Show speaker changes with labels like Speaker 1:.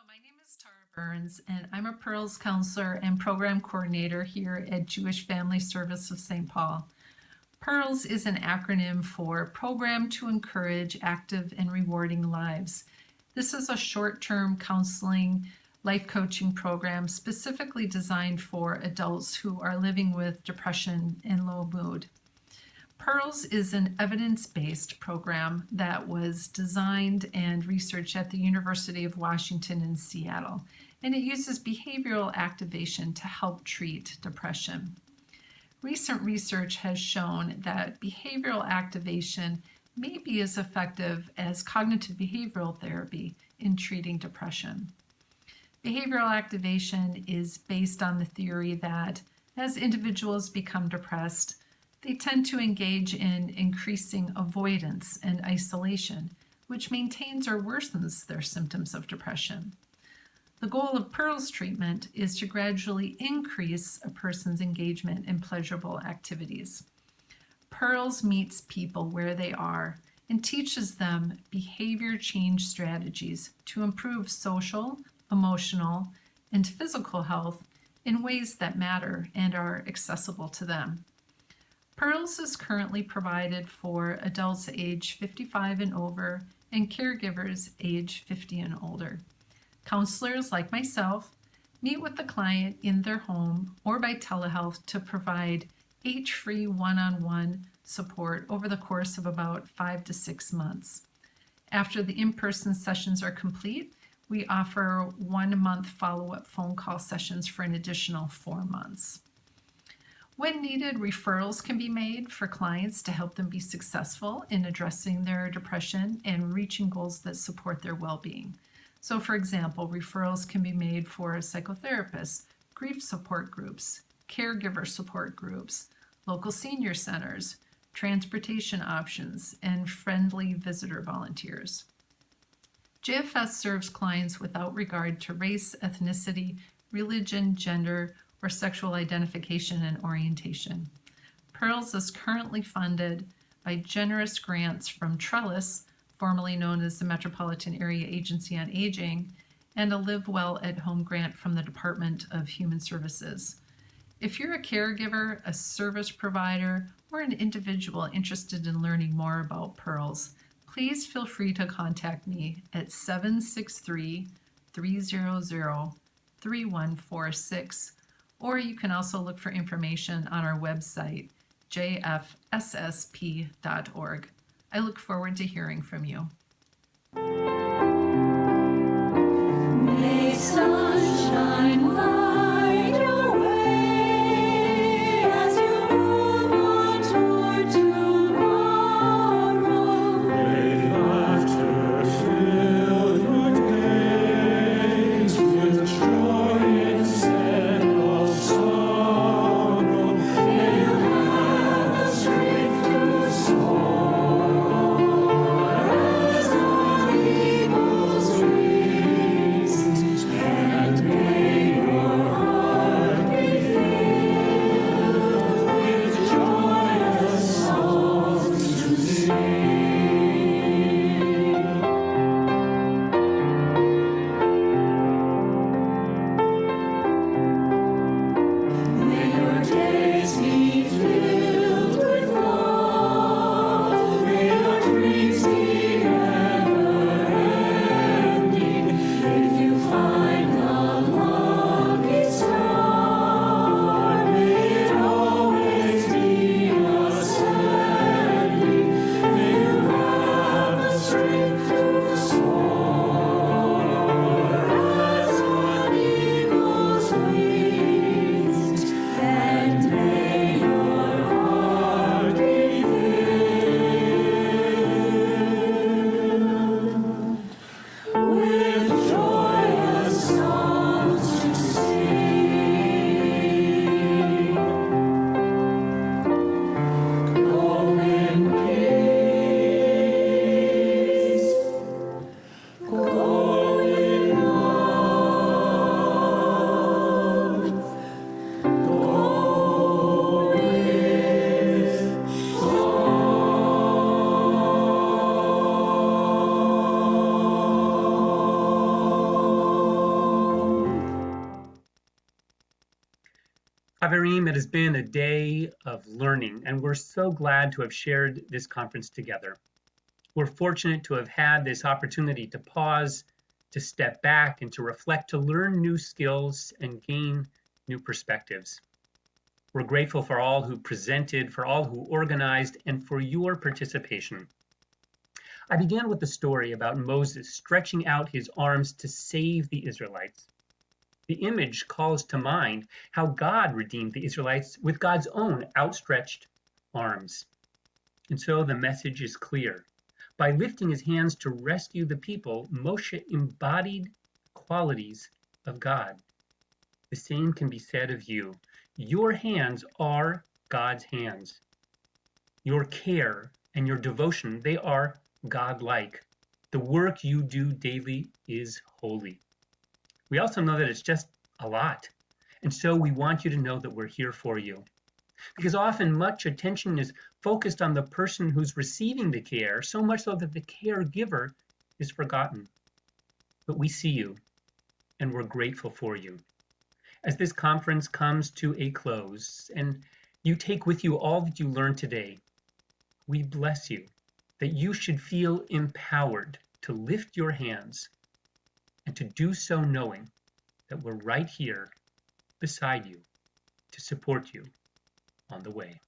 Speaker 1: my name is Tara Burns, and I'm a Pearls counselor and program coordinator here at Jewish Family Service of St. Paul. Pearls is an acronym for Program to Encourage Active and Rewarding Lives. This is a short-term counseling life coaching program specifically designed for adults who are living with depression and low mood. Pearls is an evidence-based program that was designed and researched at the University of Washington in Seattle, and it uses behavioral activation to help treat depression. Recent research has shown that behavioral activation may be as effective as cognitive behavioral therapy in treating depression. Behavioral activation is based on the theory that as individuals become depressed, they tend to engage in increasing avoidance and isolation, which maintains or worsens their symptoms of depression. The goal of Pearls treatment is to gradually increase a person's engagement in pleasurable activities. Pearls meets people where they are and teaches them behavior change strategies to improve social, emotional, and physical health in ways that matter and are accessible to them. Pearls is currently provided for adults age 55 and over and caregivers age 50 and older. Counselors like myself meet with the client in their home or by telehealth to provide age-free one-on-one support over the course of about 5 to 6 months. After the in-person sessions are complete, we offer 1-month follow-up phone call sessions for an additional 4 months. When needed, referrals can be made for clients to help them be successful in addressing their depression and reaching goals that support their well-being. So, for example, referrals can be made for psychotherapists, grief support groups, caregiver support groups, local senior centers, transportation options, and friendly visitor volunteers. JFS serves clients without regard to race, ethnicity, religion, gender, or sexual identification and orientation. Pearls is currently funded by generous grants from Trellis, formerly known as the Metropolitan Area Agency on Aging, and a Live Well at Home grant from the Department of Human Services. If you're a caregiver, a service provider, or an individual interested in learning more about Pearls, please feel free to contact me at 763-300-3146, or you can also look for information on our website, jfssp.org. I look forward to hearing from you.
Speaker 2: May sunshine light your way as you move on toward tomorrow.
Speaker 3: May laughter fill your days with joy instead of sorrow. May you have the strength to soar as on eagle's wings. And
Speaker 4: has been a day of learning, and we're so glad to have shared this conference together. We're fortunate to have had this opportunity to pause, to step back, and to reflect, to learn new skills and gain new perspectives. We're grateful for all who presented, for all who organized, and for your participation. I began with the story about Moses stretching out his arms to save the Israelites. The image calls to mind how God redeemed the Israelites with God's own outstretched arms. And so the message is clear. By lifting his hands to rescue the people, Moshe embodied qualities of God. The same can be said of you. Your hands are God's hands. Your care and your devotion, they are God-like. The work you do daily is holy. We also know that it's just a lot. And so we want you to know that we're here for you. Because often much attention is focused on the person who's receiving the care, so much so that the caregiver is forgotten. But we see you, and we're grateful for you. As this conference comes to a close, and you take with you all that you learned today, we bless you that you should feel empowered to lift your hands and to do so knowing that we're right here beside you to support you on the way.